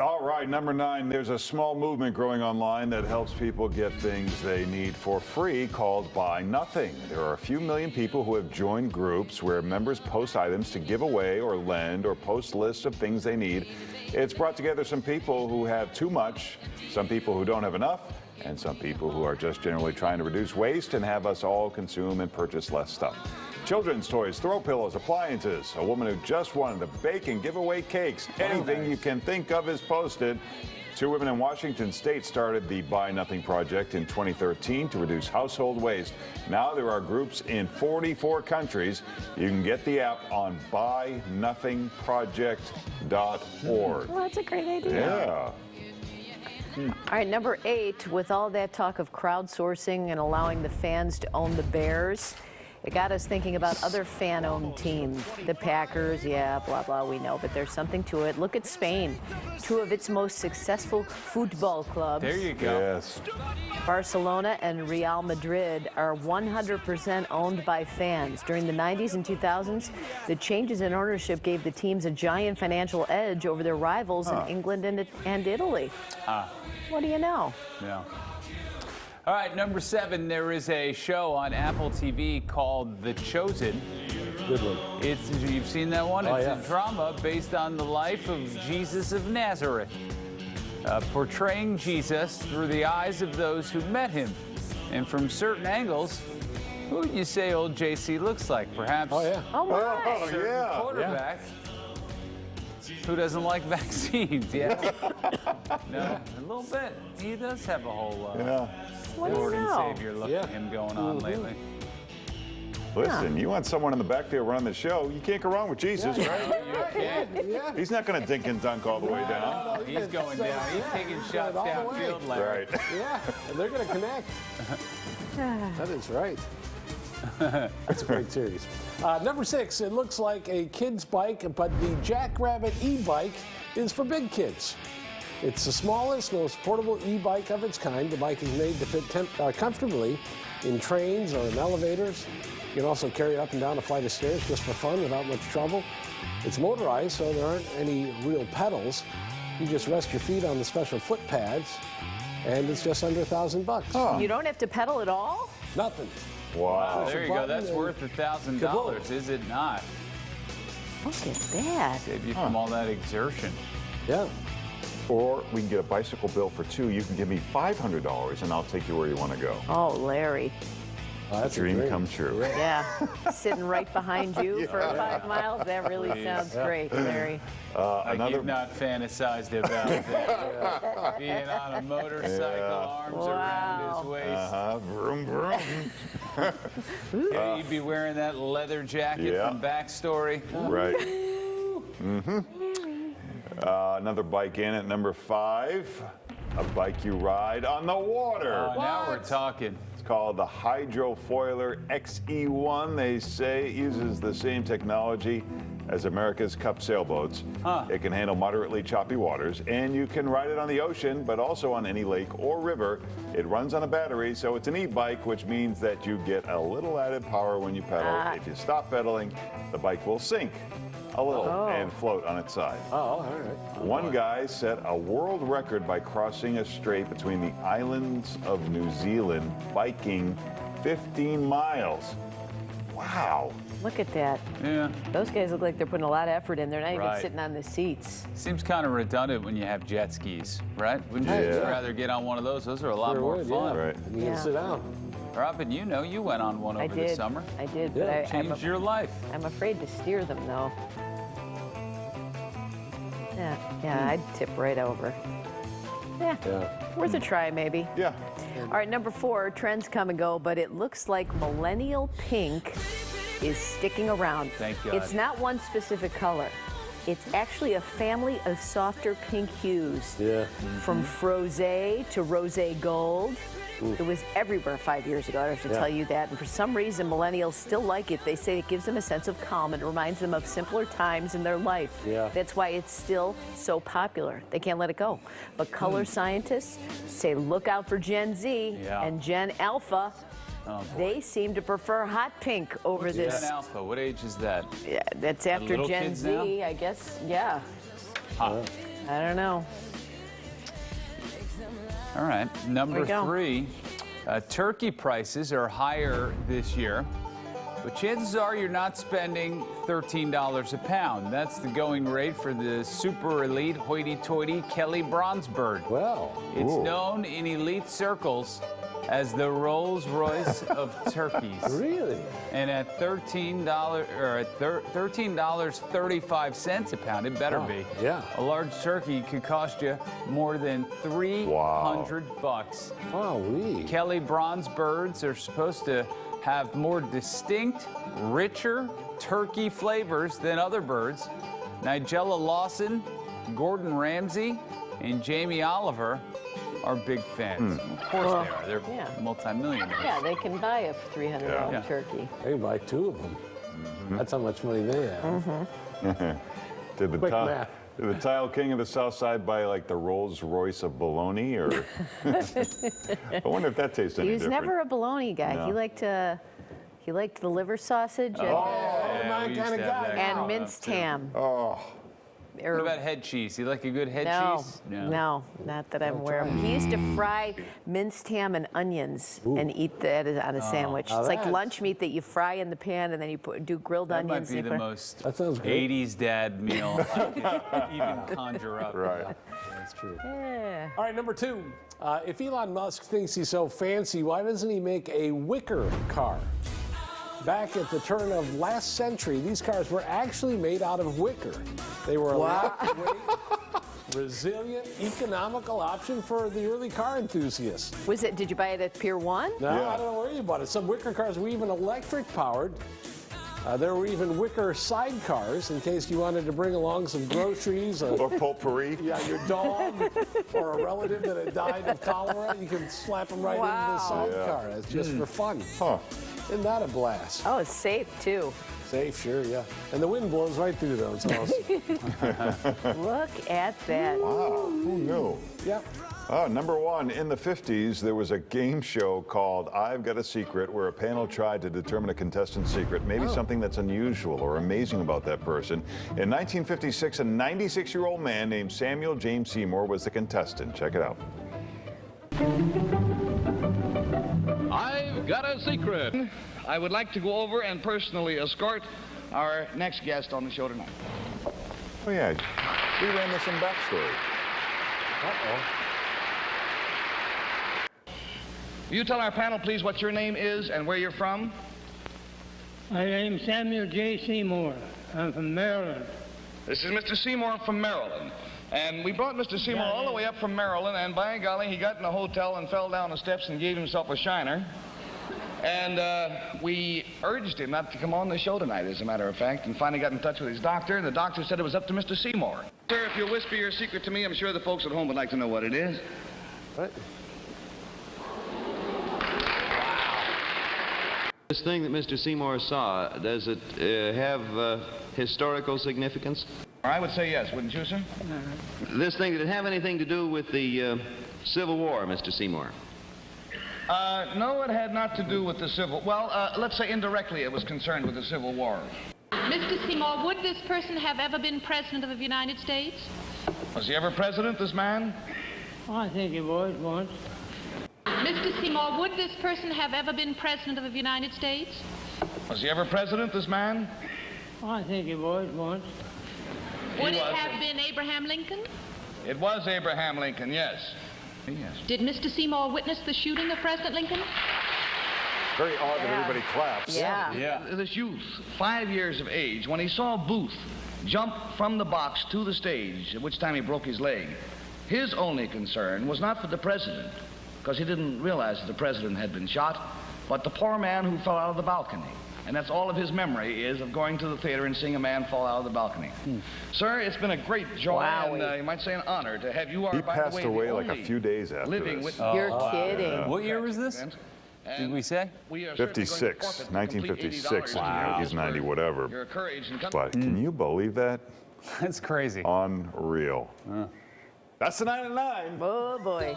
All right, number 9, there's a small movement growing online that helps people get things they need for free called Buy Nothing. There are a few million people who have joined groups where members post items to give away or lend or post lists of things they need. It's brought together some people who have too much, some people who don't have enough, and some people who are just generally trying to reduce waste and have us all consume and purchase less stuff. Children's toys, throw pillows, appliances. A woman who just wanted to bake and give away cakes. Anything you can think of is posted. 2 women in Washington state started the Buy Nothing Project in 2013 to reduce household waste. Now there are groups in 44 countries. You can get the app on buynothingproject.org. Well, that's a great idea. Yeah. All right, number 8, with all that talk of crowdsourcing and allowing the fans to own the Bears, it got us thinking about other fan-owned teams. The Packers, yeah, blah, blah, we know, but there's something to it. Look at Spain. 2 of its most successful football clubs, There you go. Yes. Barcelona and Real Madrid, are 100% owned by fans. During the 90s and 2000s, the changes in ownership gave the teams a giant financial edge over their rivals in England and Italy. What do you know? Yeah. All right, number 7, there is a show on Apple TV called The Chosen. Good one. You've seen that one? Oh, It's yeah. a drama based on the life of Jesus of Nazareth, portraying Jesus through the eyes of those who met him. And from certain angles, who would you say old JC looks like? Perhaps Oh, yeah. Oh, my. Oh, certain yeah. quarterback who doesn't like vaccines. Yeah. No, a little bit. He does have a whole What do you Lord and know? Savior look Yeah. at him going on lately. Listen, you want someone in the backfield running the show, you can't go wrong with Jesus, right? You can't. Yeah. He's not going to dink and dunk all the way down. He's going down. He's taking shots all the way. downfield, Larry. Right. Yeah, and they're going to connect. That is right. That's a great series. Number 6, it looks like a kid's bike, but the Jackrabbit e-bike is for big kids. It's the smallest, most portable e-bike of its kind. The bike is made to fit comfortably in trains or in elevators. You can also carry it up and down a flight of stairs just for fun without much trouble. It's motorized, so there aren't any real pedals. You just rest your feet on the special foot pads, and it's just under $1,000. You don't have to pedal at all? Nothing. Wow. There you go. That's worth $1,000, is it not? Look at that. Save you from all that exertion. Yeah. Or we can get a bicycle bill for 2. You can give me $500 and I'll take you where you want to go. Oh, Larry. That's a Dream dream. come true. Yeah. Sitting right behind you for 5 miles. That really sounds great, Larry. Like Another you've not fantasized about that. Being on a motorcycle, arms around his waist. vroom, vroom. Yeah, you'd be wearing that leather jacket Yeah. from Backstory. Right. Another bike in at number 5. A bike you ride on the water. Now we're talking. It's called the Hydrofoiler XE1. They say it uses the same technology as America's Cup sailboats. It can handle moderately choppy waters, and you can ride it on the ocean, but also on any lake or river. It runs on a battery, so it's an e-bike, which means that you get a little added power when you pedal. If you stop pedaling, the bike will sink a little and float on its side. Oh, all right. One guy set a world record by crossing a strait between the islands of New Zealand, biking 15 miles. Wow. Look at that. Yeah. Those guys look like they're putting a lot of effort in. They're not even Right. sitting on the seats. Seems kind of redundant when you have jet skis, right? Wouldn't you just Yeah. rather get on one of those? Those are a lot Sure more would, fun. yeah. Right. And you Yeah. can sit down. Robin, you know, you went on one over I the did. summer. I did, Yeah. but Changed your life. I'm afraid to steer them, though. Yeah, I'd tip right over. Yeah, Yeah. worth a try, maybe. Yeah. All right, number 4, trends come and go, but it looks like millennial pink is sticking around. Thank God. It's not one specific color. It's actually a family of softer pink hues. Yeah. From frosé to rosé gold. It was everywhere 5 years ago, I have to tell you that. And for some reason, millennials still like it. They say it gives them a sense of calm and reminds them of simpler times in their life. Yeah. That's why it's still so popular. They can't let it go. But color scientists say look out for Gen Z Yeah. and Gen Alpha. Oh, boy. They seem to prefer hot pink over this. Gen Alpha, what age is that? Yeah, that's after little Gen kids Z, now? I guess. Yeah. Huh. I don't know. All right, number we go. 3, turkey prices are higher this year, but chances are you're not spending $13 a pound. That's the going rate for the super elite hoity-toity Kelly Bronze Bird. Well, It's Ooh. known in elite circles as the Rolls-Royce of turkeys. really? And at $13.35 a pound, it better be. yeah. A large turkey could cost you more than $300. Wow-wee. Kelly Bronze Birds are supposed to have more distinct, richer turkey flavors than other birds. Nigella Lawson, Gordon Ramsay, and Jamie Oliver are big fans. Of course they are. They're yeah. multimillionaires. Yeah, they can buy a $300 Yeah. turkey. They can buy 2 of them. That's how much money they have. Did the Quick math. Did the tile king of the South Side buy like the Rolls Royce of bologna, or? I wonder if that tastes any He was different. never a bologna guy. No. He liked the liver sausage Oh, Yeah, my we used kind of to have guy. that. and Oh, minced too. ham. Oh, What about head cheese? You like a good head No, cheese? no, not that I'm aware of. He used to fry minced ham and onions and eat that on a sandwich. Now It's like that's- lunch meat that you fry in the pan and then you do grilled That might onions. be and you the put- most That sounds great. 80s dad meal I could even conjure up. right. That's true. Yeah. All right, number 2. If Elon Musk thinks he's so fancy, why doesn't he make a wicker car? Back at the turn of last century, these cars were actually made out of wicker. They were a lightweight, resilient, economical option for the early car enthusiasts. Did you buy it at Pier 1? Now, Yeah. I don't know where you bought it. Some wicker cars were even electric powered. There were even wicker sidecars in case you wanted to bring along some groceries. Or potpourri. Yeah, your dog or a relative that had died of cholera, you can slap them right into the sidecar. That's just for fun. Huh. Isn't that a blast? Oh, it's safe too. Safe, sure, yeah. And the wind blows right through those also. Look at that. Wow, who knew? Yep. Oh, number 1, in the 50s, there was a game show called I've Got a Secret, where a panel tried to determine a contestant's secret, maybe something that's unusual or amazing about that person. In 1956, a 96-year-old man named Samuel James Seymour was the contestant. Check it out. I've got a secret. I would like to go over and personally escort our next guest on the show tonight. Oh, yeah, we ran this in backstory. Uh-oh. Will you tell our panel, please, what your name is and where you're from? My name's Samuel J. Seymour. I'm from Maryland. This is Mr. Seymour from Maryland. And we brought Mr. Seymour all the way up from Maryland, and by golly, he got in a hotel and fell down the steps and gave himself a shiner. And we urged him not to come on the show tonight, as a matter of fact, and finally got in touch with his doctor, and the doctor said it was up to Mr. Seymour. Sir, if you'll whisper your secret to me, I'm sure the folks at home would like to know what it is. Right. This thing that Mr. Seymour saw, does it have historical significance? I would say yes, wouldn't you, sir? This thing, did it have anything to do with the Civil War, Mr. Seymour? No, it had not to do with the Civil... Well, let's say indirectly it was concerned with the Civil War. Mr. Seymour, would this person have ever been President of the United States? Was he ever president, this man? I think he was once. Mr. Seymour, would this person have ever been President of the United States? Was he ever president, this man? I think he was once. Would it was. have been Abraham Lincoln? It was Abraham Lincoln, yes. Yes. Did Mr. Seymour witness the shooting of President Lincoln? Very odd that everybody claps. Yeah. Yeah. This youth, 5 years of age, when he saw Booth jump from the box to the stage, at which time he broke his leg, his only concern was not for the president, because he didn't realize that the president had been shot, but the poor man who fell out of the balcony. And that's all of his memory is of going to the theater and seeing a man fall out of the balcony. Sir, it's been a great joy and you might say an honor to have you. He by the passed way, away the like a only few days after living this. witness. You're kidding. What year was this? Did we say? We are certainly going to 56, forfeit the complete 1956. $80 Wow. He's 90 whatever. Your courage and But can you believe that? That's crazy. Unreal. That's the 9 at 9. Oh boy.